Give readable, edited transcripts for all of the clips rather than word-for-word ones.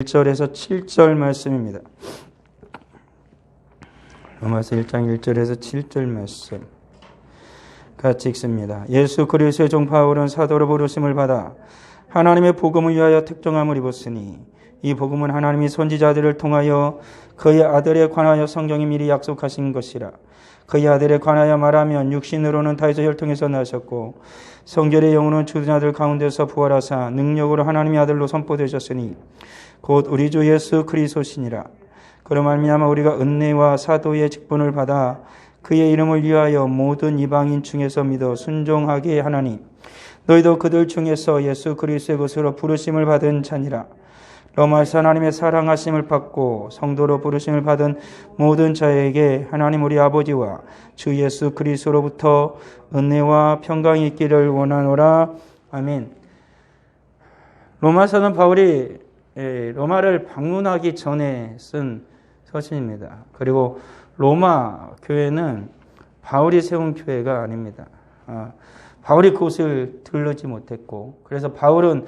1절에서 7절 말씀입니다. 로마서 1장 1절에서 7절 말씀 같이 읽습니다. 예수 그리스도의 종 바울은 사도로 부르심을 받아 하나님의 복음을 위하여 특정함을 입었으니 이 복음은 하나님이 선지자들을 통하여 그의 아들에 관하여 성경이 미리 약속하신 것이라. 그의 아들에 관하여 말하면 육신으로는 다윗의 혈통에서 나셨고 성결의 영으로는 죽은 자들 가운데서 부활하사 능력으로 하나님의 아들로 선포되셨으니 곧 우리 주 예수 그리스도시니라. 그로 말미암아 우리가 은혜와 사도의 직분을 받아 그의 이름을 위하여 모든 이방인 중에서 믿어 순종하게 하나니 너희도 그들 중에서 예수 그리스도의 것으로 부르심을 받은 자니라. 로마에서 하나님의 사랑하심을 받고 성도로 부르심을 받은 모든 자에게 하나님 우리 아버지와 주 예수 그리스도로부터 은혜와 평강이 있기를 원하노라. 아멘. 로마서는 바울이 로마를 방문하기 전에 쓴 서신입니다. 그리고 로마 교회는 바울이 세운 교회가 아닙니다. 바울이 그곳을 들르지 못했고, 그래서 바울은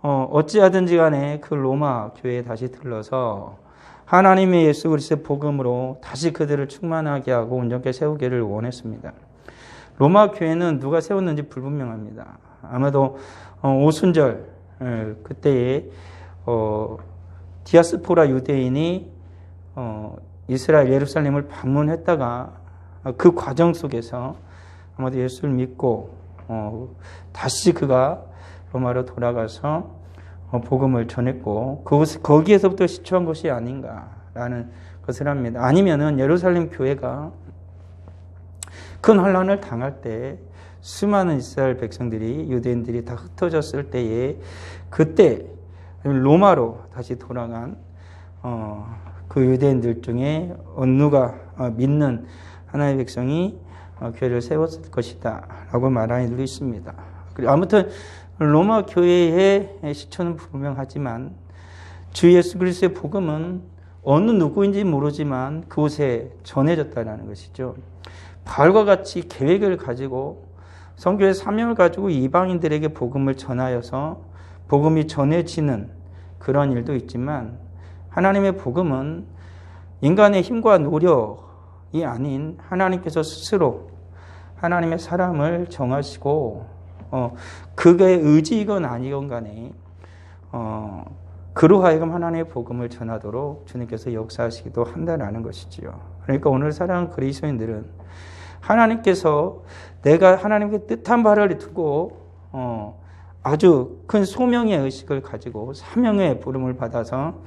어찌하든지 간에 그 로마 교회에 다시 들러서 하나님의 예수 그리스도의 복음으로 다시 그들을 충만하게 하고 온전케 세우기를 원했습니다. 로마 교회는 누가 세웠는지 불분명합니다. 아마도 오순절 그때에 디아스포라 유대인이 이스라엘 예루살렘을 방문했다가 그 과정 속에서 아마도 예수를 믿고 다시 그가 로마로 돌아가서 복음을 전했고 거기에서부터 시초한 것이 아닌가라는 것을 합니다. 아니면은 예루살렘 교회가 큰 환란을 당할 때 수많은 이스라엘 백성들이 유대인들이 다 흩어졌을 때에 그때 로마로 다시 돌아간 그 유대인들 중에 누가 믿는 하나님의 백성이 교회를 세웠을 것이다 라고 말하는 이들도 있습니다. 아무튼 로마 교회의 시초는 불명하지만 주 예수 그리스도의 복음은 어느 누구인지 모르지만 그곳에 전해졌다는 것이죠. 바울과 같이 계획을 가지고 선교의 사명을 가지고 이방인들에게 복음을 전하여서 복음이 전해지는 그런 일도 있지만 하나님의 복음은 인간의 힘과 노력이 아닌 하나님께서 스스로 하나님의 사람을 정하시고 그의 의지이건 아니건 간에 그로 하여금 하나님의 복음을 전하도록 주님께서 역사하시기도 한다는 것이지요. 그러니까 오늘 사랑하는 그리스도인들은 하나님께서 내가 하나님께 뜻한 바를 두고 아주 큰 소명의 의식을 가지고 사명의 부름을 받아서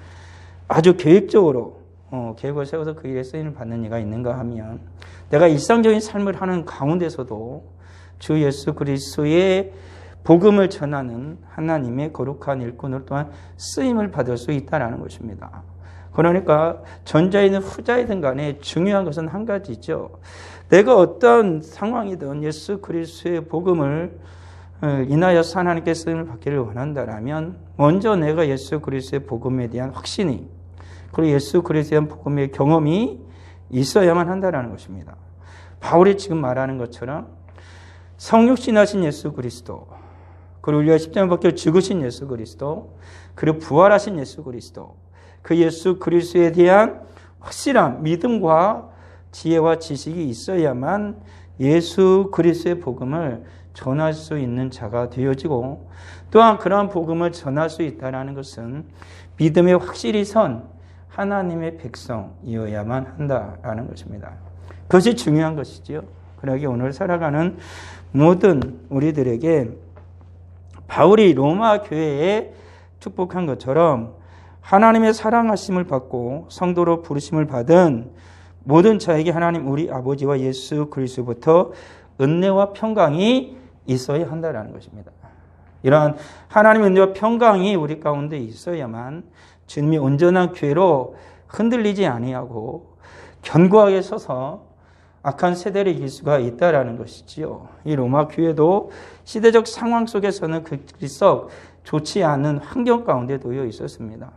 아주 계획적으로 계획을 세워서 그 일에 쓰임을 받는 이가 있는가 하면 내가 일상적인 삶을 하는 가운데서도 주 예수 그리스도의 복음을 전하는 하나님의 거룩한 일꾼으로 또한 쓰임을 받을 수 있다는 것입니다. 그러니까 전자이든 후자이든 간에 중요한 것은 한 가지죠. 내가 어떤 상황이든 예수 그리스도의 복음을 인하여서 하나님께 쓰임을 받기를 원한다면 먼저 내가 예수 그리스도의 복음에 대한 확신이 그리고 예수 그리스도에 대한 복음의 경험이 있어야만 한다는 것입니다. 바울이 지금 말하는 것처럼 성육신하신 예수 그리스도, 그리고 우리가 십자가에 박혀 죽으신 예수 그리스도, 그리고 부활하신 예수 그리스도, 그 예수 그리스도에 대한 확실한 믿음과 지혜와 지식이 있어야만 예수 그리스도의 복음을 전할 수 있는 자가 되어지고, 또한 그러한 복음을 전할 수 있다는 것은 믿음에 확실히 선 하나님의 백성이어야만 한다라는 것입니다. 그것이 중요한 것이지요. 그러기 오늘 살아가는 모든 우리들에게 바울이 로마 교회에 축복한 것처럼 하나님의 사랑하심을 받고 성도로 부르심을 받은 모든 자에게 하나님 우리 아버지와 예수 그리스도부터 은혜와 평강이 있어야 한다는 것입니다. 이러한 하나님의 은혜와 평강이 우리 가운데 있어야만 주님이 온전한 교회로 흔들리지 아니하고 견고하게 서서 악한 세대를 이길 수가 있다라는 것이지요. 이 로마 교회도 시대적 상황 속에서는 그리 썩 좋지 않은 환경 가운데 놓여 있었습니다.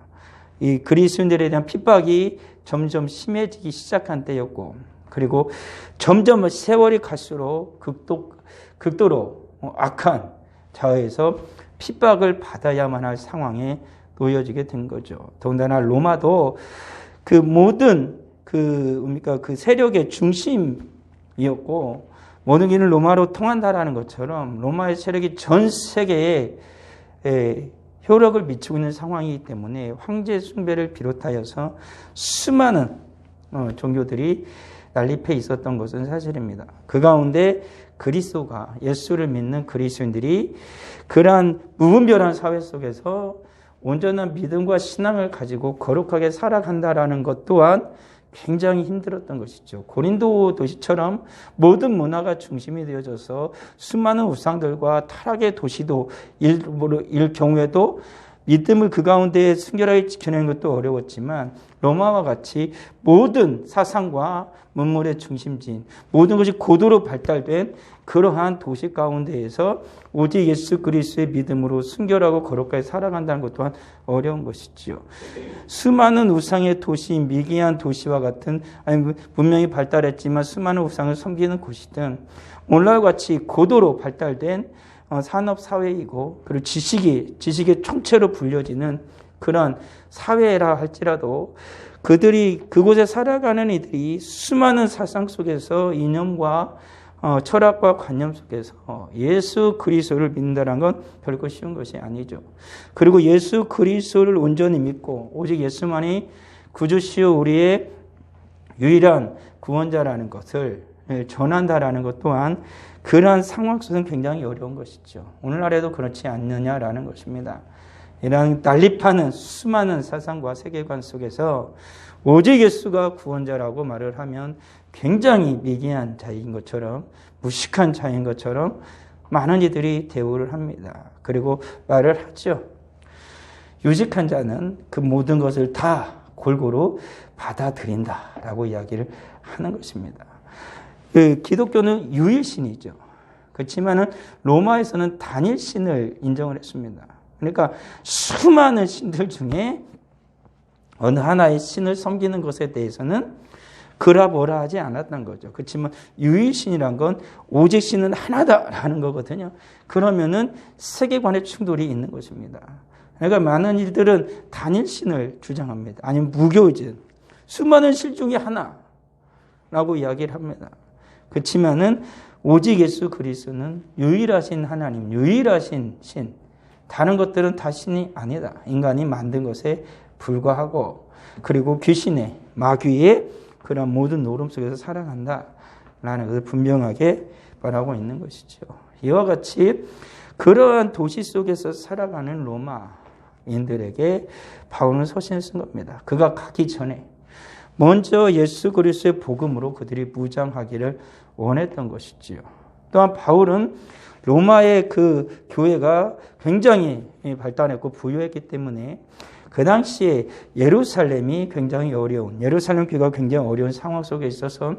이 그리스도인들에 대한 핍박이 점점 심해지기 시작한 때였고, 그리고 점점 세월이 갈수록 극도로 악한 자에서 핍박을 받아야만 할 상황에 놓여지게 된 거죠. 더군다나 로마도 그 모든 그 세력의 중심이었고 모든 길은 로마로 통한다라는 것처럼 로마의 세력이 전 세계에 효력을 미치고 있는 상황이기 때문에 황제 숭배를 비롯하여서 수많은 종교들이 난립해 있었던 것은 사실입니다. 그 가운데 그리스도가 예수를 믿는 그리스도인들이 그러한 무분별한 사회 속에서 온전한 믿음과 신앙을 가지고 거룩하게 살아간다라는 것 또한 굉장히 힘들었던 것이죠. 고린도 도시처럼 모든 문화가 중심이 되어져서 수많은 우상들과 타락의 도시도 일 경우에도 믿음을 그 가운데 순결하게 지켜내는 것도 어려웠지만 로마와 같이 모든 사상과 문물의 중심지인 모든 것이 고도로 발달된 그러한 도시 가운데에서 오직 예수 그리스도의 믿음으로 순결하고 거룩하게 살아간다는 것 또한 어려운 것이지요. 수많은 우상의 도시, 미개한 도시와 같은 분명히 발달했지만 수많은 우상을 섬기는 곳이든 오늘과 같이 고도로 발달된 산업 사회이고 그리고 지식의 총체로 불려지는 그런 사회라 할지라도 그곳에 살아가는 이들이 수많은 사상 속에서 이념과 철학과 관념 속에서 예수 그리스도를 믿는다는 건 결코 쉬운 것이 아니죠. 그리고 예수 그리스도를 온전히 믿고 오직 예수만이 구주시요 우리의 유일한 구원자라는 것을 전한다라는 것 또한 그러한 상황 속에서는 굉장히 어려운 것이죠. 오늘날에도 그렇지 않느냐라는 것입니다. 이런 난립하는 수많은 사상과 세계관 속에서 오직 예수가 구원자라고 말을 하면 굉장히 미개한 자인 것처럼 무식한 자인 것처럼 많은 이들이 대우를 합니다. 그리고 말을 하죠. 유직한 자는 그 모든 것을 다 골고루 받아들인다라고 이야기를 하는 것입니다. 기독교는 유일신이죠. 그렇지만은 로마에서는 단일신을 인정을 했습니다. 그러니까 수많은 신들 중에 어느 하나의 신을 섬기는 것에 대해서는 그라 뭐라 하지 않았던 거죠. 그렇지만 유일신이란 건 오직 신은 하나다라는 거거든요. 그러면은 세계관의 충돌이 있는 것입니다. 그러니까 많은 일들은 단일신을 주장합니다. 아니면 무교이즘, 수많은 신 중에 하나라고 이야기를 합니다. 그렇지만은 오직 예수 그리스도는 유일하신 하나님, 유일하신 신. 다른 것들은 다 신이 아니다. 인간이 만든 것에 불과하고 그리고 귀신의 마귀의 그런 모든 노름 속에서 살아간다라는 것을 분명하게 말하고 있는 것이죠. 이와 같이 그러한 도시 속에서 살아가는 로마인들에게 바울은 서신을 쓴 겁니다. 그가 가기 전에 먼저 예수 그리스도의 복음으로 그들이 무장하기를 원했던 것이지요. 또한 바울은 로마의 그 교회가 굉장히 발달했고 부유했기 때문에 그 당시에 예루살렘이 굉장히 어려운, 예루살렘 교회가 굉장히 어려운 상황 속에 있어서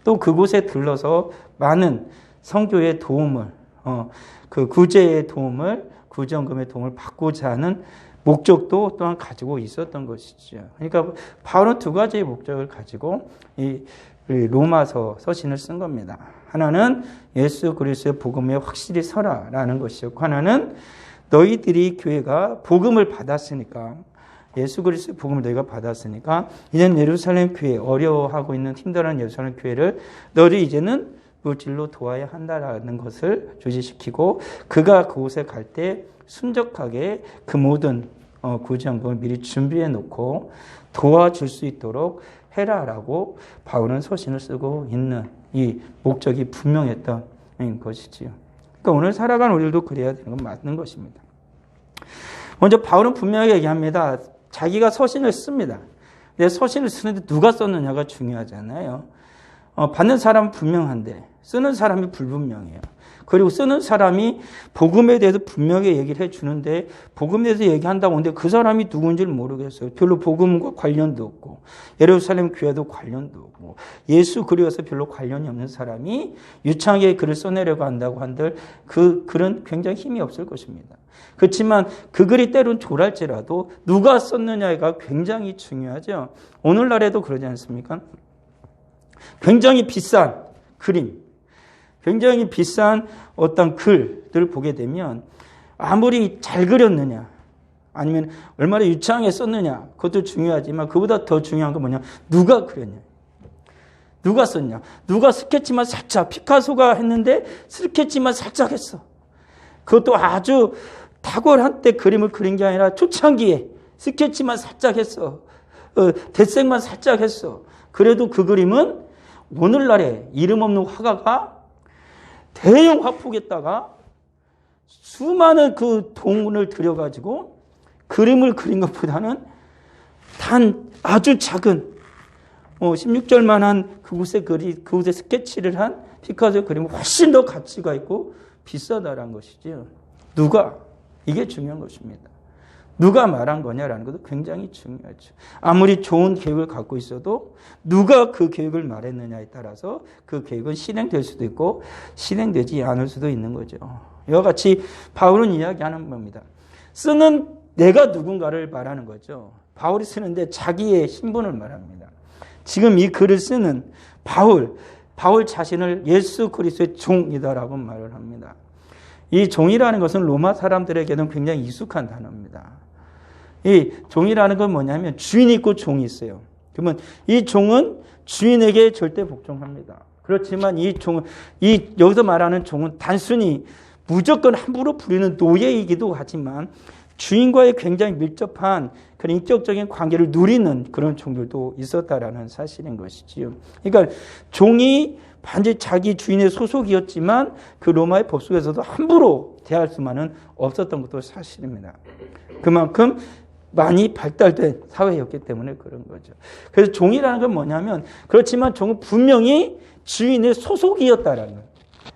또 그곳에 들러서 많은 선교의 도움을, 그 구제의 도움을, 구제원금의 도움을 받고자 하는 목적도 또한 가지고 있었던 것이죠. 그러니까 바울은 두 가지의 목적을 가지고 이 로마서 서신을 쓴 겁니다. 하나는 예수 그리스도의 복음에 확실히 서라라는 것이었고 하나는 너희들이 교회가 복음을 받았으니까 예수 그리스도의 복음을 너희가 받았으니까 이제는 예루살렘 교회 어려워하고 있는 힘들어하는 예루살렘 교회를 너희 이제는 물질로 도와야 한다라는 것을 주지시키고 그가 그곳에 갈 때 순적하게 그 모든 구제원금을 미리 준비해 놓고 도와줄 수 있도록 해라라고 바울은 서신을 쓰고 있는 이 목적이 분명했던 것이지요. 그러니까 오늘 살아가는 우리들도 그래야 되는 건 맞는 것입니다. 먼저 바울은 분명하게 얘기합니다. 자기가 서신을 씁니다. 근데 서신을 쓰는데 누가 썼느냐가 중요하잖아요. 받는 사람은 분명한데 쓰는 사람이 불분명해요. 그리고 쓰는 사람이 복음에 대해서 분명하게 얘기를 해주는데 복음에 대해서 얘기한다고 하는데 그 사람이 누군지를 모르겠어요. 별로 복음과 관련도 없고 예루살렘 교회도 관련도 없고 예수 그리워서 별로 관련이 없는 사람이 유창하게 글을 써내려고 한다고 한들 그 글은 굉장히 힘이 없을 것입니다. 그렇지만 그 글이 때론 졸할지라도 누가 썼느냐가 굉장히 중요하죠. 오늘날에도 그러지 않습니까? 굉장히 비싼 그림, 굉장히 비싼 어떤 글들을 보게 되면 아무리 잘 그렸느냐, 아니면 얼마나 유창하게 썼느냐, 그것도 중요하지만 그보다 더 중요한 건 뭐냐, 누가 그렸냐, 누가 썼냐, 누가 스케치만 살짝, 피카소가 했는데 스케치만 살짝 했어. 그것도 아주 탁월한 때 그림을 그린 게 아니라 초창기에 스케치만 살짝 했어. 대생만 살짝 했어. 그래도 그 그림은 오늘날에 이름 없는 화가가 대형 화폭에다가 수많은 그 돈을 들여가지고 그림을 그린 것보다는 단 아주 작은 16절만 한 그곳에 스케치를 한 피카소의 그림은 훨씬 더 가치가 있고 비싸다라는 것이죠. 누가? 이게 중요한 것입니다. 누가 말한 거냐라는 것도 굉장히 중요하죠. 아무리 좋은 계획을 갖고 있어도 누가 그 계획을 말했느냐에 따라서 그 계획은 실행될 수도 있고 실행되지 않을 수도 있는 거죠. 이와 같이 바울은 이야기하는 겁니다. 쓰는 내가 누군가를 말하는 거죠. 바울이 쓰는데 자기의 신분을 말합니다. 지금 이 글을 쓰는 바울 자신을 예수 그리스도의 종이다라고 말을 합니다. 이 종이라는 것은 로마 사람들에게는 굉장히 익숙한 단어입니다. 이 종이라는 건 뭐냐면 주인이 있고 종이 있어요. 그러면 이 종은 주인에게 절대 복종합니다. 그렇지만 여기서 말하는 종은 단순히 무조건 함부로 부리는 노예이기도 하지만 주인과의 굉장히 밀접한 그런 인격적인 관계를 누리는 그런 종들도 있었다라는 사실인 것이지요. 그러니까 종이 반드시 자기 주인의 소속이었지만 그 로마의 법 속에서도 함부로 대할 수만은 없었던 것도 사실입니다. 그만큼 많이 발달된 사회였기 때문에 그런 거죠. 그래서 종이라는 건 뭐냐면 그렇지만 종은 분명히 주인의 소속이었다라는 거예요.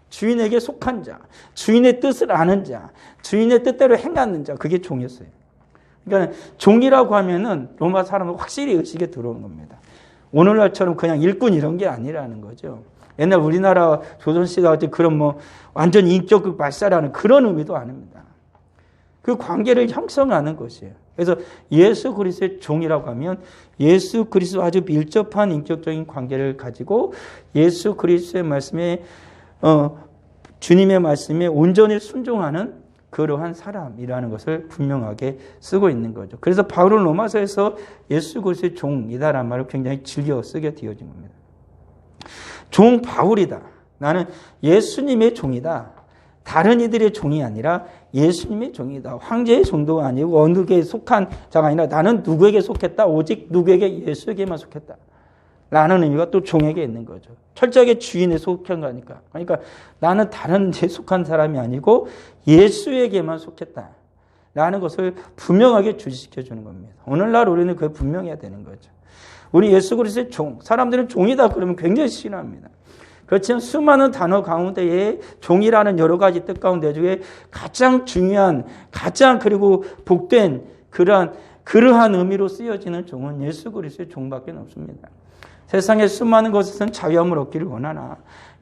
주인에게 속한 자, 주인의 뜻을 아는 자, 주인의 뜻대로 행하는 자, 그게 종이었어요. 그러니까 종이라고 하면은 로마 사람은 확실히 의식에 들어오는 겁니다. 오늘날처럼 그냥 일꾼 이런 게 아니라는 거죠. 옛날 우리나라 조선시대 같은 그런 완전 인격 발사라는 그런 의미도 아닙니다. 그 관계를 형성하는 것이에요. 그래서 예수 그리스도의 종이라고 하면 예수 그리스도와 아주 밀접한 인격적인 관계를 가지고 예수 그리스도의 말씀에 주님의 말씀에 온전히 순종하는 그러한 사람이라는 것을 분명하게 쓰고 있는 거죠. 그래서 바울은 로마서에서 예수 그리스도의 종이다라는 말을 굉장히 즐겨 쓰게 되어진 겁니다. 종 바울이다. 나는 예수님의 종이다. 다른 이들의 종이 아니라 예수님의 종이다. 황제의 종도 아니고 어느 게 속한 자가 아니라 나는 누구에게 속했다. 오직 누구에게 예수에게만 속했다. 라는 의미가 또 종에게 있는 거죠. 철저하게 주인에 속한 거니까. 그러니까 나는 다른 데 속한 사람이 아니고 예수에게만 속했다. 라는 것을 분명하게 주시켜 주는 겁니다. 오늘날 우리는 그걸 분명해야 되는 거죠. 우리 예수 그리스도의 종, 사람들은 종이다 그러면 굉장히 싫어합니다. 그렇지만 수많은 단어 가운데에 종이라는 여러 가지 뜻 가운데 중에 가장 중요한, 가장 그리고 복된 그러한 의미로 쓰여지는 종은 예수 그리스도의 종밖에 없습니다. 세상의 수많은 것에서는 자유함을 얻기를 원하나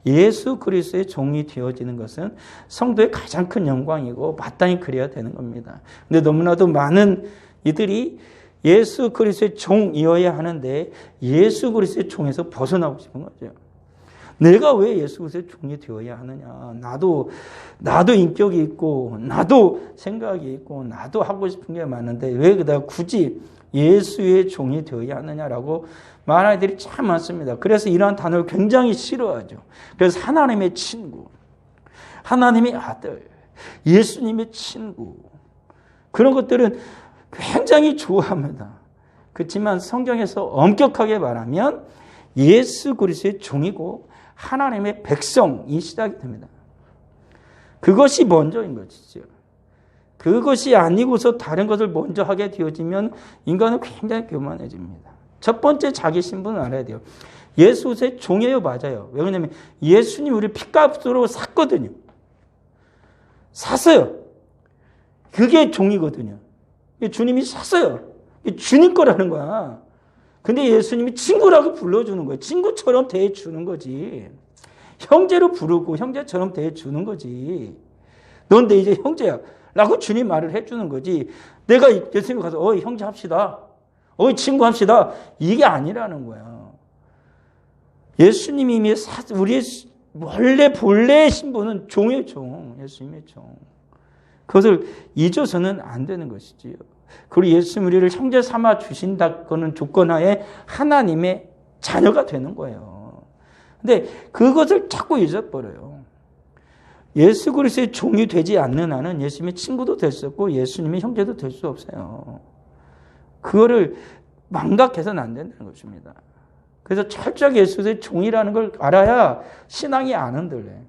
예수 그리스도의 종이 되어지는 것은 성도의 가장 큰 영광이고 마땅히 그래야 되는 겁니다. 근데 너무나도 많은 이들이 예수 그리스도의 종이어야 하는데 예수 그리스도의 종에서 벗어나고 싶은 거죠. 내가 왜 예수 그리스도의 종이 되어야 하느냐. 나도 인격이 있고 나도 생각이 있고 나도 하고 싶은 게 많은데 왜 내가 굳이 예수의 종이 되어야 하느냐라고 말하는 이들이 참 많습니다. 그래서 이러한 단어를 굉장히 싫어하죠. 그래서 하나님의 친구, 하나님의 아들, 예수님의 친구 그런 것들은 굉장히 좋아합니다. 그렇지만 성경에서 엄격하게 말하면 예수 그리스도의 종이고 하나님의 백성이 시작이 됩니다. 그것이 먼저인 것이죠. 그것이 아니고서 다른 것을 먼저 하게 되어지면 인간은 굉장히 교만해집니다. 첫 번째 자기 신분을 알아야 돼요. 예수 그리스도의 종이에요. 맞아요. 왜 그러냐면 예수님이 우리 핏값으로 샀거든요. 샀어요. 그게 종이거든요. 주님이 샀어요. 주님 거라는 거야. 근데 예수님이 친구라고 불러주는 거예요. 친구처럼 대해주는 거지. 형제로 부르고 형제처럼 대해주는 거지. 넌 내 이제 형제야. 라고 주님 말을 해주는 거지. 내가 예수님 가서 어이 형제 합시다. 어이 친구 합시다. 이게 아니라는 거야. 예수님이 이미 우리의 원래 본래의 신분은 종의 종. 예수님의 종. 그것을 잊어서는 안 되는 것이지요. 그리고 예수님 우리를 형제 삼아 주신다는 조건하에 하나님의 자녀가 되는 거예요. 근데 그것을 자꾸 잊어버려요. 예수 그리스도의 종이 되지 않는 한은 예수님의 친구도 될 수 없고 예수님의 형제도 될 수 없어요. 그거를 망각해서는 안 된다는 것입니다. 그래서 철저하게 예수의 종이라는 걸 알아야 신앙이 안 흔들려요.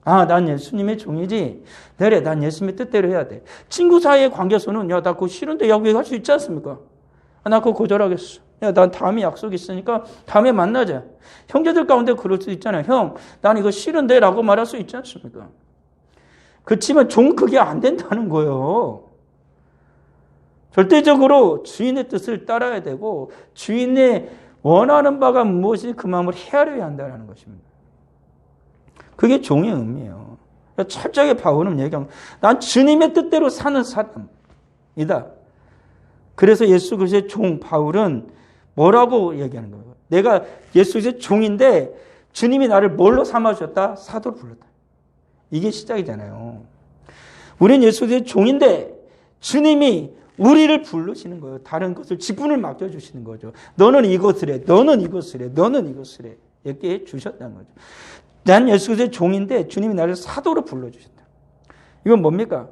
아, 난 예수님의 종이지. 그래, 난 예수님의 뜻대로 해야 돼. 친구 사이의 관계에서는 야, 나 그거 싫은데 야, 왜 할 수 있지 않습니까? 아, 나 그거 거절하겠어. 야, 난 다음에 약속 있으니까 다음에 만나자. 형제들 가운데 그럴 수 있잖아요. 형, 난 이거 싫은데 라고 말할 수 있지 않습니까? 그렇지만 종 그게 안 된다는 거예요. 절대적으로 주인의 뜻을 따라야 되고 주인의 원하는 바가 무엇인지 그 마음을 헤아려야 한다는 것입니다. 그게 종의 의미예요. 철저하게 바울은 얘기하면 난 주님의 뜻대로 사는 사람이다. 그래서 예수 그리스도의 종 바울은 뭐라고 얘기하는 거예요? 내가 예수 그리스도의 종인데 주님이 나를 뭘로 삼아주셨다? 사도로 불렀다. 이게 시작이잖아요. 우린 예수 그리스도의 종인데 주님이 우리를 부르시는 거예요. 다른 것을 직분을 맡겨주시는 거죠. 너는 이것을 해. 너는 이것을 해. 너는 이것을 해. 이렇게 주셨다는 거죠. 난 예수 그리스도의 종인데 주님이 나를 사도로 불러주셨다. 이건 뭡니까?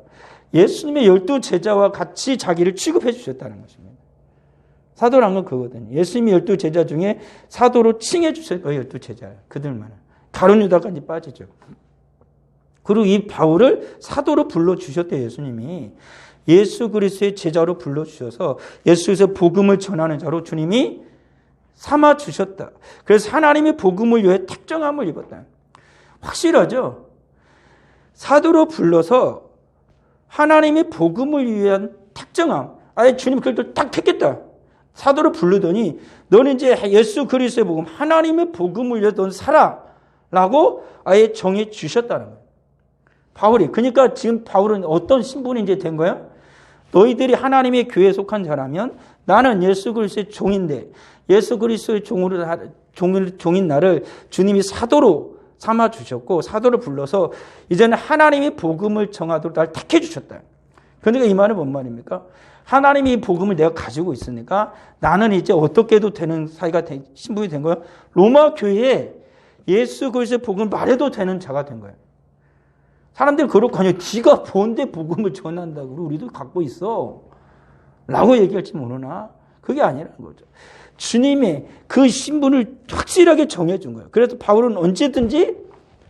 예수님의 12 제자와 같이 자기를 취급해 주셨다는 것입니다. 사도란 건 그거거든요. 예수님이 12 제자 중에 사도로 칭해 주셨어요. 12 제자. 그들만은. 가룟 유다까지 빠지죠. 그리고 이 바울을 사도로 불러주셨대요. 예수님이. 예수 그리스도의 제자로 불러주셔서 예수 그리스도의 복음을 전하는 자로 주님이 삼아주셨다. 그래서 하나님의 복음을 위해 택정함을 입었다. 확실하죠? 사도로 불러서 하나님의 복음을 위한 택정함. 아예 주님 그걸 딱 택했다. 사도로 부르더니 너는 이제 예수 그리스도의 복음, 하나님의 복음을 위해 넌 살아. 라고 아예 정해 주셨다는 거예요. 바울이. 그러니까 지금 바울은 어떤 신분이 이제 된 거야? 너희들이 하나님의 교회에 속한 자라면 나는 예수 그리스도의 종인데 예수 그리스도의 종인 나를 주님이 사도로 삼아 주셨고 사도를 불러서 이제는 하나님의 복음을 정하도록 날 택해 주셨다. 그러니까 이 말은 뭔 말입니까? 하나님이 이 복음을 내가 가지고 있으니까 나는 이제 어떻게 해도 되는 신분이 된 거예요. 로마 교회에 예수 그리스도의 복음을 말해도 되는 자가 된 거예요. 사람들이 그렇거든요. 네가 뭔데 복음을 전한다고 우리도 갖고 있어. 라고 얘기할지 모르나 그게 아니라는 거죠. 주님의 그 신분을 확실하게 정해준 거예요. 그래서 바울은 언제든지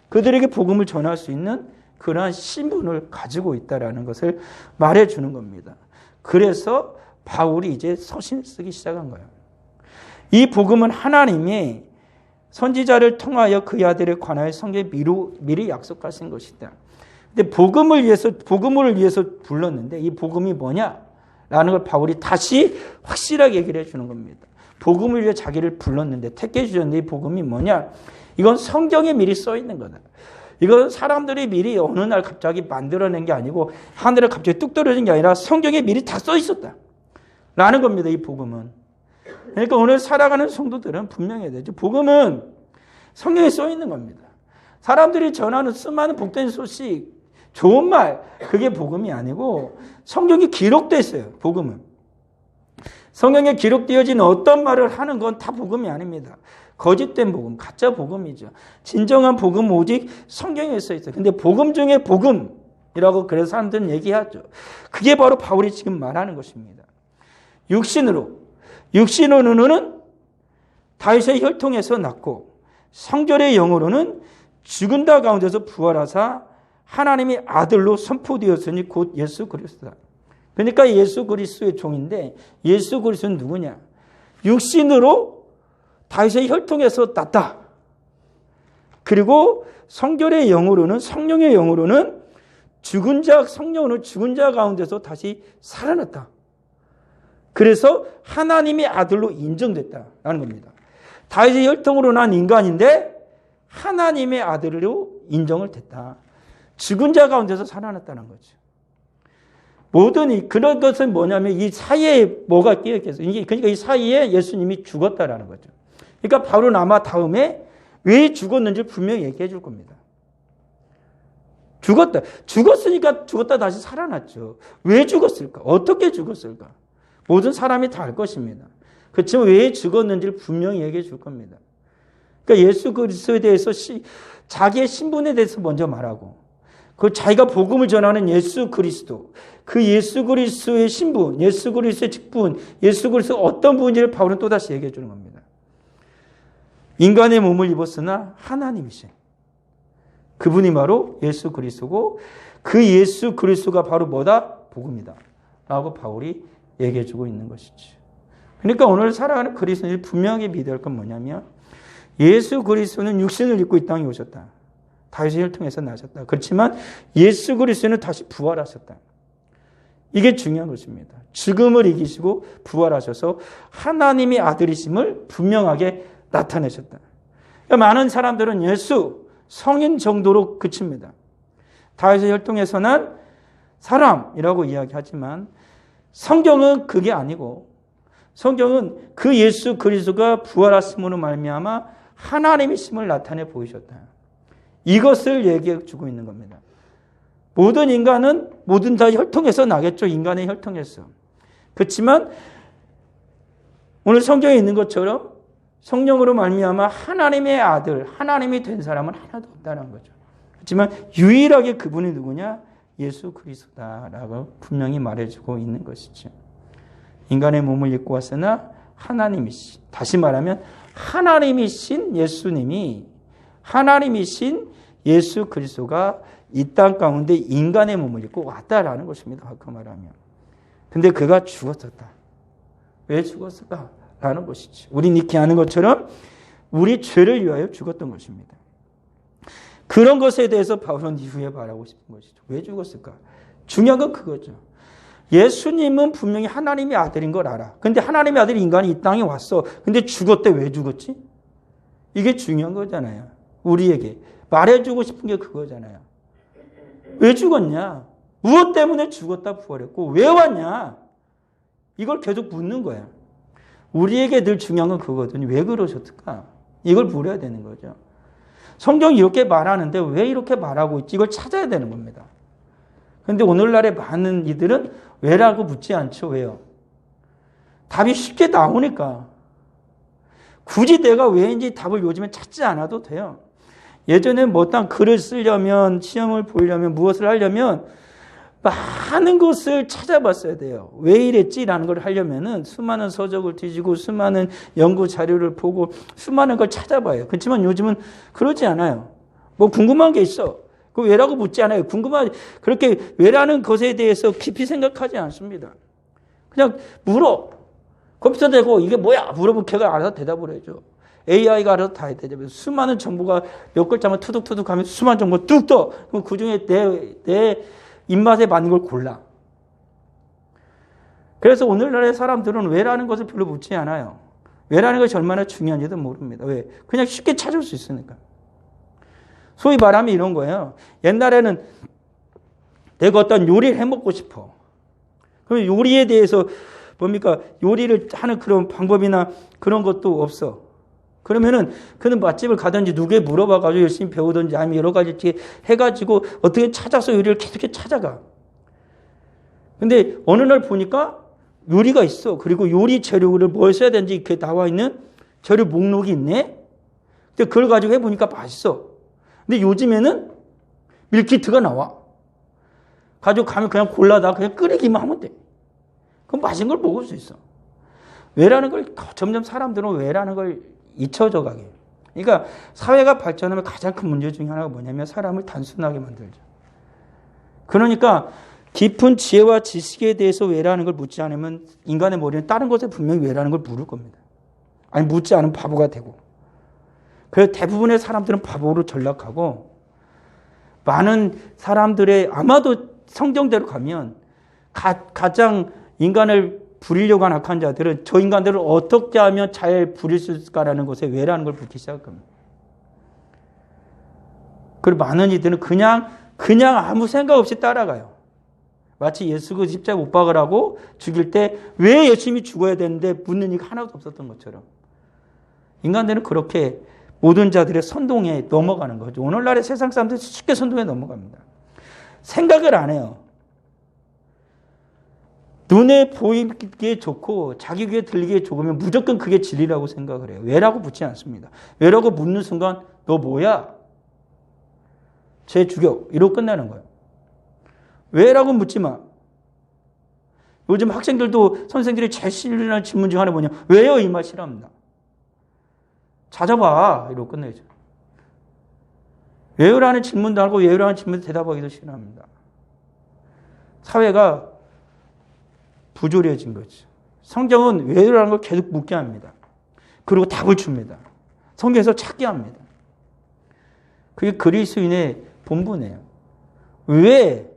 그들에게 복음을 전할 수 있는 그러한 신분을 가지고 있다는 것을 말해주는 겁니다. 그래서 바울이 이제 서신을 쓰기 시작한 거예요. 이 복음은 하나님이 선지자를 통하여 그 아들에 관하여 성경에 미리 약속하신 것이다. 근데 복음을 위해서 불렀는데 이 복음이 뭐냐라는 걸 바울이 다시 확실하게 얘기를 해주는 겁니다. 복음을 위해 자기를 불렀는데 택해 주셨는데 이 복음이 뭐냐? 이건 성경에 미리 써 있는 거다. 이건 사람들이 미리 어느 날 갑자기 만들어낸 게 아니고 하늘에 갑자기 뚝 떨어진 게 아니라 성경에 미리 다 써 있었다. 라는 겁니다. 이 복음은. 그러니까 오늘 살아가는 성도들은 분명해야 되죠. 복음은 성경에 써 있는 겁니다. 사람들이 전하는 수많은 복된 소식, 좋은 말, 그게 복음이 아니고 성경이 기록되어 있어요. 복음은. 성경에 기록되어진 어떤 말을 하는 건 다 복음이 아닙니다. 거짓된 복음, 가짜 복음이죠. 진정한 복음은 오직 성경에 써 있어요. 근데 복음 중에 복음이라고 그래서 사람들은 얘기하죠. 그게 바로 바울이 지금 말하는 것입니다. 육신으로는 다윗의 혈통에서 났고 성결의 영으로는 죽은 자 가운데서 부활하사 하나님의 아들로 선포되었으니 곧 예수 그리스도다. 그러니까 예수 그리스도의 종인데 예수 그리스도는 누구냐? 육신으로 다윗의 혈통에서 났다. 그리고 성결의 영으로는 성령의 영으로는 성령으로 죽은 자 가운데서 다시 살아났다. 그래서 하나님의 아들로 인정됐다라는 겁니다. 다윗의 혈통으로 난 인간인데 하나님의 아들로 인정을 됐다. 죽은 자 가운데서 살아났다는 거죠. 모든 그런 것은 뭐냐면 이 사이에 뭐가 끼어있겠어요. 그러니까 이 사이에 예수님이 죽었다라는 거죠. 그러니까 바울은 아마 다음에 왜 죽었는지 분명히 얘기해 줄 겁니다. 죽었으니까 죽었다 다시 살아났죠. 왜 죽었을까? 어떻게 죽었을까? 모든 사람이 다 알 것입니다. 그렇지만 왜 죽었는지를 분명히 얘기해 줄 겁니다. 그러니까 예수 그리스도에 대해서 자기의 신분에 대해서 먼저 말하고 그 자기가 복음을 전하는 예수 그리스도, 그 예수 그리스도의 신분, 예수 그리스도의 직분, 예수 그리스도가 어떤 분인지를 바울은 또다시 얘기해 주는 겁니다. 인간의 몸을 입었으나 하나님이신 그분이 바로 예수 그리스도고 그 예수 그리스도가 바로 뭐다? 복음이다 라고 바울이 얘기해 주고 있는 것이죠. 그러니까 오늘 살아가는 그리스도인이 분명히 믿어야 할 건 뭐냐면 예수 그리스도는 육신을 입고 이 땅에 오셨다. 다윗의 혈통에서 나셨다. 그렇지만 예수 그리스도는 다시 부활하셨다. 이게 중요한 것입니다. 죽음을 이기시고 부활하셔서 하나님의 아들이심을 분명하게 나타내셨다. 그러니까 많은 사람들은 예수, 성인 정도로 그칩니다. 다윗의 혈통에서 난 사람이라고 이야기하지만 성경은 그게 아니고 성경은 그 예수 그리스도가 부활하심으로 말미암아 하나님이심을 나타내 보이셨다. 이것을 얘기해 주고 있는 겁니다. 모든 인간은 모든 다 혈통에서 나겠죠. 인간의 혈통에서. 그렇지만 오늘 성경에 있는 것처럼 성령으로 말미암아 하나님의 아들, 하나님이 된 사람은 하나도 없다는 거죠. 그렇지만 유일하게 그분이 누구냐? 예수 그리스도다라고 분명히 말해주고 있는 것이죠. 인간의 몸을 입고 왔으나 하나님이신, 다시 말하면 하나님이신 예수님이, 하나님이신 예수 그리스도가 이 땅 가운데 인간의 몸을 입고 왔다라는 것입니다. 바꿔 말하면. 근데 그가 죽었었다. 왜 죽었을까? 라는 것이지. 우린 익히 아는 것처럼 우리 죄를 위하여 죽었던 것입니다. 그런 것에 대해서 바울은 이후에 말하고 싶은 것이죠. 왜 죽었을까? 중요한 건 그거죠. 예수님은 분명히 하나님의 아들인 걸 알아. 근데 하나님의 아들이 인간이 이 땅에 왔어. 근데 죽었대. 왜 죽었지? 이게 중요한 거잖아요. 우리에게. 말해주고 싶은 게 그거잖아요. 왜 죽었냐? 무엇 때문에 죽었다 부활했고 왜 왔냐? 이걸 계속 묻는 거야. 우리에게 늘 중요한 건 그거거든요. 왜 그러셨을까? 이걸 물어야 되는 거죠. 성경이 이렇게 말하는데 왜 이렇게 말하고 있지? 이걸 찾아야 되는 겁니다. 그런데 오늘날의 많은 이들은 왜라고 묻지 않죠. 왜요? 답이 쉽게 나오니까. 굳이 내가 왜인지 답을 요즘에 찾지 않아도 돼요. 예전에 뭐 어떤 글을 쓰려면, 시험을 보려면, 무엇을 하려면 많은 것을 찾아봤어야 돼요. 왜 이랬지라는 걸 하려면은 수많은 서적을 뒤지고 수많은 연구 자료를 보고 수많은 걸 찾아봐요. 그렇지만 요즘은 그러지 않아요. 뭐 궁금한 게 있어. 그 왜라고 묻지 않아요. 그렇게 왜라는 것에 대해서 깊이 생각하지 않습니다. 그냥 물어. 컴퓨터 대고 이게 뭐야? 물어보면 걔가 알아서 대답을 해줘. AI가 알아서 다 대답해요. 수많은 정보가 몇 글자만 투둑투둑 하면 수많은 정보가 뚝 떠. 그럼 그 중에 내 입맛에 맞는 걸 골라. 그래서 오늘날의 사람들은 왜라는 것을 별로 묻지 않아요. 왜라는 것이 얼마나 중요한지도 모릅니다. 왜? 그냥 쉽게 찾을 수 있으니까. 소위 말하면 이런 거예요. 옛날에는 내가 어떤 요리를 해먹고 싶어. 그럼 요리에 대해서 뭡니까? 요리를 하는 그런 방법이나 그런 것도 없어. 그러면은 그는 맛집을 가든지 누구에 물어봐가지고 열심히 배우든지 아니면 여러 가지 해가지고 어떻게 찾아서 요리를 계속 찾아가. 근데 어느 날 보니까 요리가 있어. 그리고 요리 재료를 뭘 써야 되는지 이렇게 나와 있는 재료 목록이 있네. 근데 그걸 가지고 해보니까 맛있어. 근데 요즘에는 밀키트가 나와. 가지고 가면 그냥 골라다 그냥 끓이기만 하면 돼. 그럼 맛있는 걸 먹을 수 있어. 왜라는 걸 점점 사람들은 왜라는 걸 잊혀져 가게. 그러니까 사회가 발전하면 가장 큰 문제 중에 하나가 뭐냐면 사람을 단순하게 만들죠. 그러니까 깊은 지혜와 지식에 대해서 왜라는 걸 묻지 않으면 인간의 머리는 다른 것에 분명히 왜라는 걸 물을 겁니다. 아니 묻지 않으면 바보가 되고. 그래서 대부분의 사람들은 바보로 전락하고 많은 사람들의 아마도 성경대로 가면 가장 인간을 부리려고 하는 악한 자들은 저 인간들을 어떻게 하면 잘 부릴 수 있을까라는 것에 왜라는 걸 묻기 시작할 겁니다. 그리고 많은 이들은 그냥 아무 생각 없이 따라가요. 마치 예수가 십자가에 못 박으라고 죽일 때 왜 열심히 죽어야 되는데 묻는 이가 하나도 없었던 것처럼. 인간들은 그렇게 모든 자들의 선동에 넘어가는 거죠. 오늘날의 세상 사람들이 쉽게 선동에 넘어갑니다. 생각을 안 해요. 눈에 보이기에 좋고 자기 귀에 들리기에 좋으면 무조건 그게 진리라고 생각을 해요. 왜라고 묻지 않습니다. 왜라고 묻는 순간 너 뭐야? 쟤 죽여. 이러고 끝나는 거예요. 왜라고 묻지 마. 요즘 학생들도 선생들이 제일 싫어하는 질문 중 하나 뭐냐. 왜요? 이 말 싫어합니다. 찾아봐. 이러고 끝내죠. 왜요라는 질문도 하고 왜요라는 질문도 대답하기도 싫어합니다. 사회가 부조리해진 거죠. 성경은 왜요라는 걸 계속 묻게 합니다. 그리고 답을 줍니다. 성경에서 찾게 합니다. 그게 그리스도인의 본분이에요. 왜?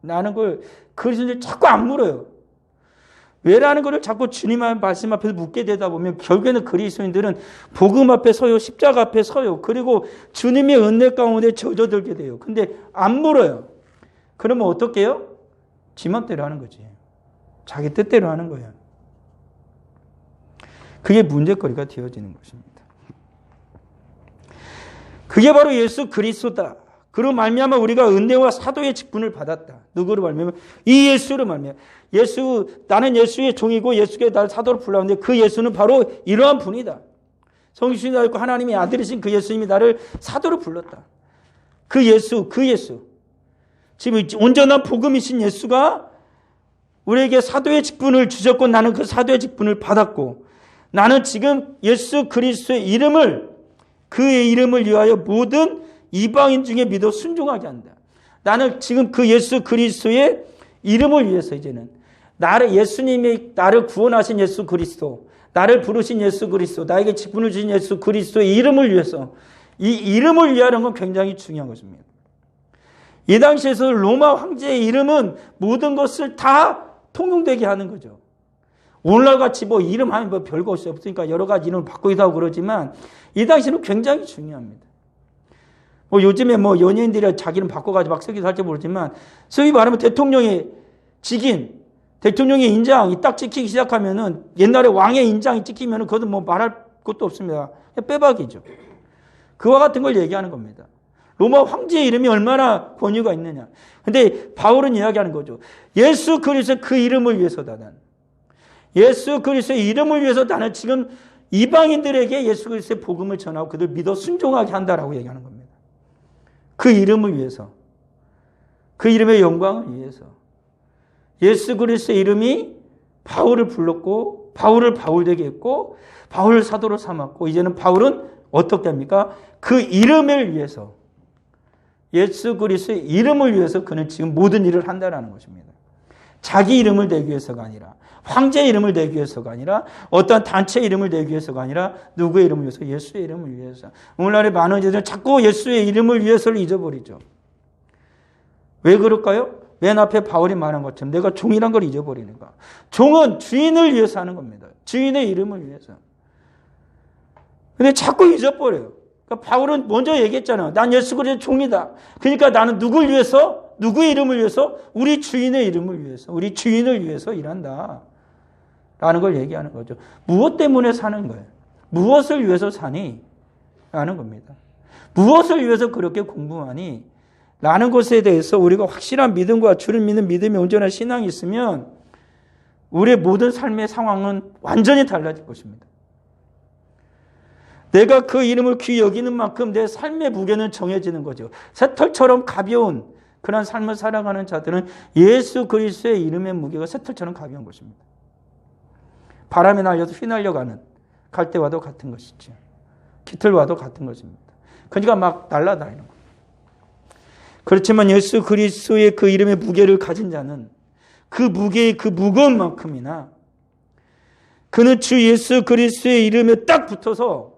라는 걸 그리스도인들이 자꾸 안 물어요. 왜라는 것을 자꾸 주님의 말씀 앞에서 묻게 되다 보면 결국에는 그리스도인들은 복음 앞에 서요. 십자가 앞에 서요. 그리고 주님의 은혜 가운데 젖어들게 돼요. 근데 안 물어요. 그러면 어떻게 해요? 지 맘대로 하는 거지. 자기 뜻대로 하는 거예요. 그게 문제거리가 되어지는 것입니다. 그게 바로 예수 그리스도다. 그로 말미암아 우리가 은혜와 사도의 직분을 받았다. 누구로 말미암아? 이 예수로 말미암아. 나는 예수의 종이고 예수께 나를 사도로 불렀는데 그 예수는 바로 이러한 분이다. 성신이 나있고 하나님의 아들이신 그 예수님이 나를 사도로 불렀다. 그 예수. 지금 온전한 복음이신 예수가 우리에게 사도의 직분을 주셨고 나는 그 사도의 직분을 받았고 나는 지금 예수 그리스도의 이름을 그의 이름을 위하여 모든 이방인 중에 믿어 순종하게 한다. 나는 지금 그 예수 그리스도의 이름을 위해서 이제는 예수님이 나를 구원하신 예수 그리스도, 나를 부르신 예수 그리스도, 나에게 직분을 주신 예수 그리스도의 이름을 위해서 이 이름을 위하는 건 굉장히 중요한 것입니다. 이 당시에서 로마 황제의 이름은 모든 것을 다 통용되게 하는 거죠. 오늘날 같이 뭐 이름 하면 뭐 별거 없으니까 여러 가지 이름을 바꾸기도 하고 그러지만 이 당시는 굉장히 중요합니다. 뭐 요즘에 뭐 연예인들이 자기 이름 바꿔가지고 막 쓰기도 할지 모르지만 소위 말하면 대통령의 직인, 대통령의 인장이 딱 찍히기 시작하면은 옛날에 왕의 인장이 찍히면은 그것도 뭐 말할 것도 없습니다. 그냥 빼박이죠. 그와 같은 걸 얘기하는 겁니다. 로마 황제의 이름이 얼마나 권위가 있느냐. 근데 바울은 이야기하는 거죠. 예수 그리스도의 그 이름을 위해서다. 예수 그리스도의 이름을 위해서 나는 지금 이방인들에게 예수 그리스도의 복음을 전하고 그들 믿어 순종하게 한다라고 얘기하는 겁니다. 그 이름을 위해서. 그 이름의 영광을 위해서. 예수 그리스도의 이름이 바울을 불렀고 바울을 바울되게 했고 바울을 사도로 삼았고 이제는 바울은 어떻게 합니까? 그 이름을 위해서 예수 그리스도의 이름을 위해서 그는 지금 모든 일을 한다는 것입니다. 자기 이름을 내기 위해서가 아니라 황제의 이름을 내기 위해서가 아니라 어떤 단체의 이름을 내기 위해서가 아니라 누구의 이름을 위해서? 예수의 이름을 위해서. 오늘날의 많은 이들은 자꾸 예수의 이름을 위해서를 잊어버리죠. 왜 그럴까요? 맨 앞에 바울이 말한 것처럼 내가 종이란 걸 잊어버리는 거야. 종은 주인을 위해서 하는 겁니다. 주인의 이름을 위해서. 근데 자꾸 잊어버려요. 그러니까 바울은 먼저 얘기했잖아요. 난 예수 그리스도의 종이다. 그러니까 나는 누굴 위해서? 누구의 이름을 위해서? 우리 주인의 이름을 위해서. 우리 주인을 위해서 일한다. 라는 걸 얘기하는 거죠. 무엇 때문에 사는 거예요? 무엇을 위해서 사니? 라는 겁니다. 무엇을 위해서 그렇게 공부하니? 라는 것에 대해서 우리가 확실한 믿음과 주를 믿는 믿음이 온전한 신앙이 있으면 우리의 모든 삶의 상황은 완전히 달라질 것입니다. 내가 그 이름을 귀히 여기는 만큼 내 삶의 무게는 정해지는 거죠. 새털처럼 가벼운 그런 삶을 살아가는 자들은 예수 그리스도의 이름의 무게가 새털처럼 가벼운 것입니다. 바람에 날려도 휘날려가는 갈대와도 같은 것이죠. 깃털과도 같은 것입니다. 그러니까 막 날아다니는 거예요. 그렇지만 예수 그리스도의 그 이름의 무게를 가진 자는 그 무게의 그 무거운 만큼이나 그는 주 예수 그리스도의 이름에 딱 붙어서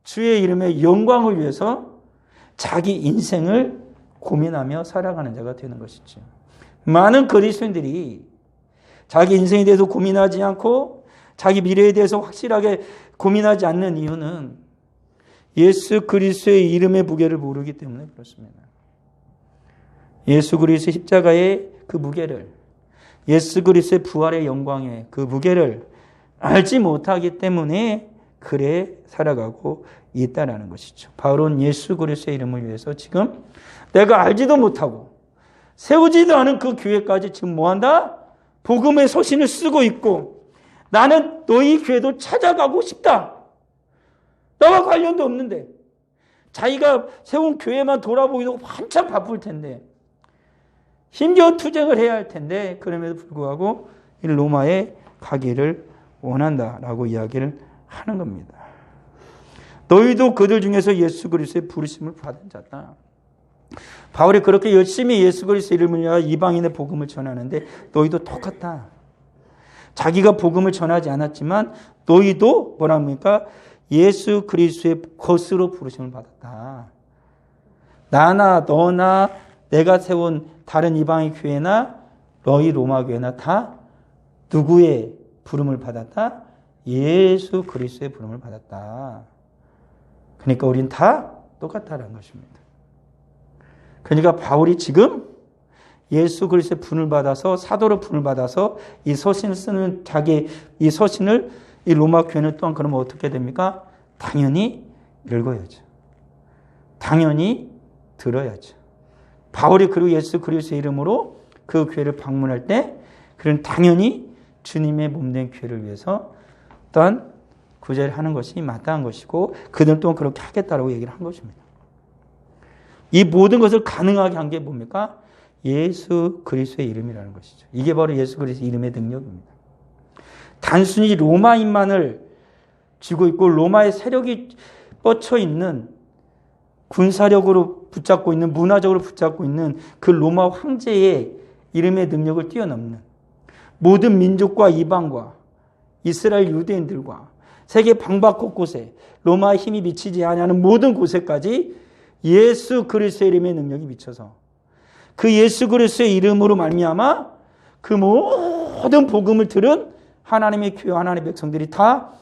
주의 이름의 영광을 위해서 자기 인생을 고민하며 살아가는 자가 되는 것이죠. 많은 그리스도인들이 자기 인생에 대해서 고민하지 않고 자기 미래에 대해서 확실하게 고민하지 않는 이유는 예수 그리스도의 이름의 무게를 모르기 때문에 그렇습니다. 예수 그리스도의 십자가의 그 무게를, 예수 그리스도의 부활의 영광의 그 무게를 알지 못하기 때문에 그래 살아가고 있다라는 것이죠. 바울은 예수 그리스도의 이름을 위해서 지금 내가 알지도 못하고 세우지도 않은 그 교회까지 지금 뭐한다? 복음의 서신을 쓰고 있고 나는 너희 교회도 찾아가고 싶다. 나와 관련도 없는데 자기가 세운 교회만 돌아보기도 한참 바쁠 텐데 힘겨운 투쟁을 해야 할 텐데 그럼에도 불구하고 이 로마에 가기를 원한다라고 이야기를 하는 겁니다. 너희도 그들 중에서 예수 그리스도의 부르심을 받은 자다. 바울이 그렇게 열심히 예수 그리스도 이름을 위하여 이방인의 복음을 전하는데 너희도 똑같다. 자기가 복음을 전하지 않았지만 너희도 뭐라 합니까? 예수 그리스도의 것으로 부르심을 받았다. 나나 너나 내가 세운 다른 이방인 교회나 너희 로마 교회나 다 누구의 부름을 받았다? 예수 그리스도의 부름을 받았다. 그러니까 우린 다 똑같다는 것입니다. 그러니까 바울이 지금 예수 그리스도의 분을 받아서 사도로 분을 받아서 이 서신을 쓰는 자기 이 서신을 이 로마 교회는 또한 그러면 어떻게 됩니까? 당연히 읽어야죠. 당연히 들어야죠. 바울이 그리고 예수 그리스도의 이름으로 그 교회를 방문할 때 그는 당연히 주님의 몸된 교회를 위해서 어떠한 구제를 하는 것이 마땅한 것이고 그들은 또한 그렇게 하겠다라고 얘기를 한 것입니다. 이 모든 것을 가능하게 한 게 뭡니까? 예수 그리스도의 이름이라는 것이죠. 이게 바로 예수 그리스도의 이름의 능력입니다. 단순히 로마인만을 쥐고 있고 로마의 세력이 뻗쳐 있는 군사력으로 붙잡고 있는 문화적으로 붙잡고 있는 그 로마 황제의 이름의 능력을 뛰어넘는 모든 민족과 이방과 이스라엘 유대인들과 세계 방방 곳곳에 로마의 힘이 미치지 않는 모든 곳에까지 예수 그리스도의 이름의 능력이 미쳐서 그 예수 그리스도의 이름으로 말미암아 그 모든 복음을 들은 하나님의 교회 하나님의 백성들이 다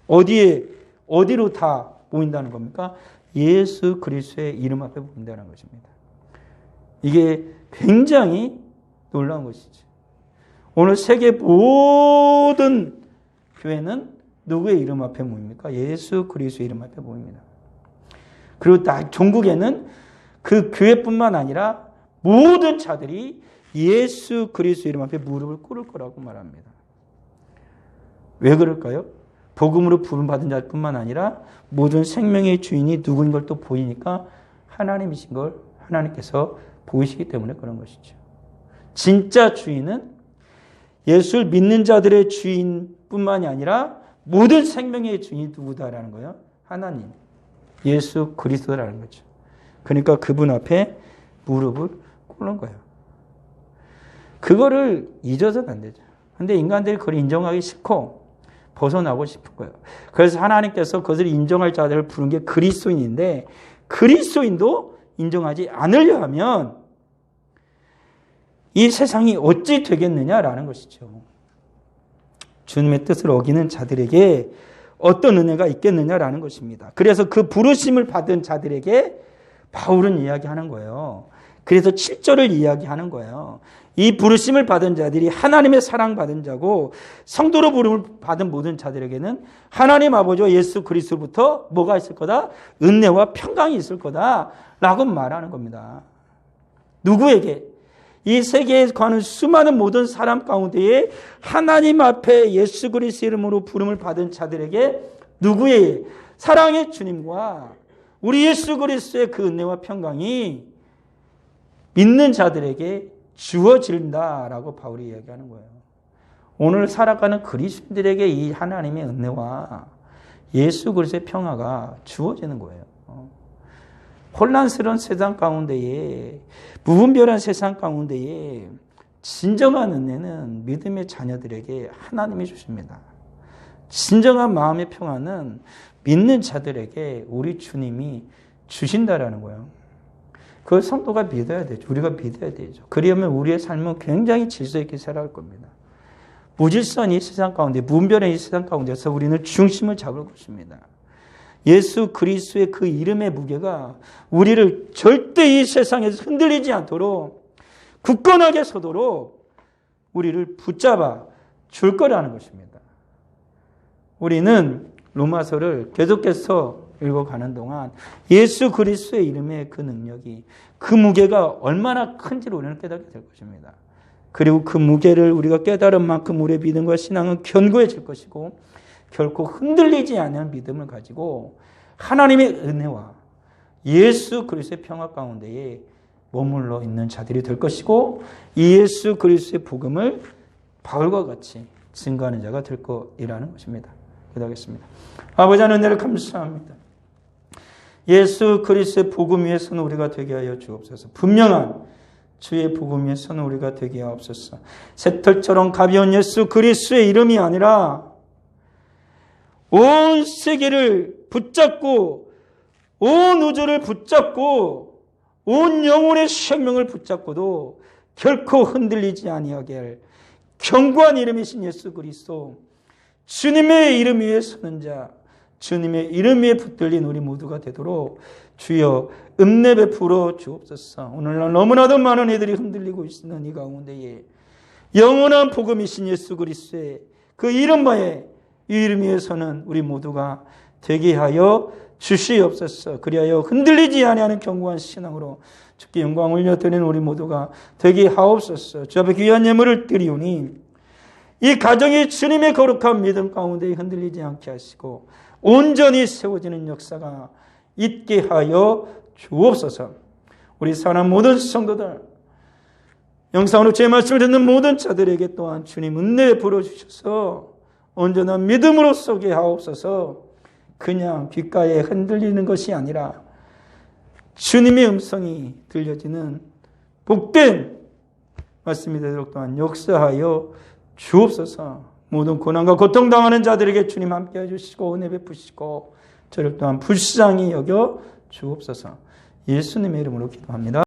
어디로 다 모인다는 겁니까? 예수 그리스도의 이름 앞에 모인다는 것입니다. 이게 굉장히 놀라운 것이죠. 오늘 세계 모든 교회는 누구의 이름 앞에 모입니까? 예수 그리스도의 이름 앞에 모입니다. 그리고 종국에는 그 교회뿐만 아니라 모든 자들이 예수 그리스도 이름 앞에 무릎을 꿇을 거라고 말합니다. 왜 그럴까요? 복음으로 부름받은 자뿐만 아니라 모든 생명의 주인이 누구인 걸 또 보이니까 하나님이신 걸 하나님께서 보이시기 때문에 그런 것이죠. 진짜 주인은 예수를 믿는 자들의 주인뿐만이 아니라 모든 생명의 주인이 누구다라는 거예요? 하나님, 예수 그리스도라는 거죠. 그러니까 그분 앞에 무릎을 꿇는 거예요. 그거를 잊어서는 안 되죠. 근데 인간들이 그걸 인정하기 싫고 벗어나고 싶은 거예요. 그래서 하나님께서 그것을 인정할 자들을 부른 게 그리스도인인데 그리스도인도 인정하지 않으려 하면 이 세상이 어찌 되겠느냐라는 것이죠. 주님의 뜻을 어기는 자들에게 어떤 은혜가 있겠느냐라는 것입니다. 그래서 그 부르심을 받은 자들에게 바울은 이야기하는 거예요. 그래서 7절을 이야기하는 거예요. 이 부르심을 받은 자들이 하나님의 사랑받은 자고 성도로 부름을 받은 모든 자들에게는 하나님 아버지와 예수 그리스도부터 뭐가 있을 거다? 은혜와 평강이 있을 거다라고 말하는 겁니다. 누구에게? 이 세계에 가는 수많은 모든 사람 가운데에 하나님 앞에 예수 그리스도 이름으로 부름을 받은 자들에게 누구의? 사랑의 주님과 우리 예수 그리스도의 그 은혜와 평강이 믿는 자들에게 주어진다라고 바울이 이야기하는 거예요. 오늘 살아가는 그리스도인들에게 이 하나님의 은혜와 예수 그리스도의 평화가 주어지는 거예요. 혼란스러운 세상 가운데에 무분별한 세상 가운데에 진정한 은혜는 믿음의 자녀들에게 하나님이 주십니다. 진정한 마음의 평화는 믿는 자들에게 우리 주님이 주신다라는 거예요. 그걸 성도가 믿어야 되죠. 우리가 믿어야 되죠. 그러면 우리의 삶은 굉장히 질서 있게 살아갈 겁니다. 무질서한 이 세상 가운데, 무분별한 이 세상 가운데서 우리는 중심을 잡을 것입니다. 예수 그리스도의 그 이름의 무게가 우리를 절대 이 세상에서 흔들리지 않도록 굳건하게 서도록 우리를 붙잡아 줄 거라는 것입니다. 우리는 로마서를 계속해서 읽어가는 동안 예수 그리스도의 이름의 그 능력이 그 무게가 얼마나 큰지를 우리는 깨닫게 될 것입니다. 그리고 그 무게를 우리가 깨달은 만큼 우리의 믿음과 신앙은 견고해질 것이고 결코 흔들리지 않는 믿음을 가지고 하나님의 은혜와 예수 그리스도의 평화 가운데에 머물러 있는 자들이 될 것이고 예수 그리스도의 복음을 바울과 같이 증거하는 자가 될 것이라는 것입니다. 기도하겠습니다. 아버지 하나님 은혜를 감사합니다. 예수 그리스도의 복음 위에 서는 우리가 되게 하여 주옵소서. 분명한 주의 복음 위에 서는 우리가 되게 하옵소서. 새털처럼 가벼운 예수 그리스도의 이름이 아니라 온 세계를 붙잡고 온 우주를 붙잡고 온 영혼의 생명을 붙잡고도 결코 흔들리지 아니하게 할 견고한 이름이신 예수 그리스도, 주님의 이름 위에 서는 자, 주님의 이름 위에 붙들린 우리 모두가 되도록 주여 은혜 베풀어 주옵소서. 오늘날 너무나도 많은 이들이 흔들리고 있는 이 가운데에 영원한 복음이신 예수 그리스도의 그 이름바에 이 이름 위에서는 우리 모두가 되게 하여 주시옵소서. 그리하여 흔들리지 아니하는 견고한 신앙으로 주께 영광 올려드리는 우리 모두가 되게 하옵소서. 주 앞에 귀한 예물을 드리오니 이 가정이 주님의 거룩한 믿음 가운데 흔들리지 않게 하시고 온전히 세워지는 역사가 있게 하여 주옵소서. 우리 사랑하는 모든 성도들, 영상으로 제 말씀을 듣는 모든 자들에게 또한 주님 은혜 부어주셔서 온전한 믿음으로 서게 하옵소서. 그냥 귓가에 흔들리는 것이 아니라 주님의 음성이 들려지는 복된 말씀이 되도록 또한 역사하여 주옵소서. 모든 고난과 고통당하는 자들에게 주님 함께해 주시고 은혜 베푸시고 저를 또한 불쌍히 여겨 주옵소서. 예수님의 이름으로 기도합니다.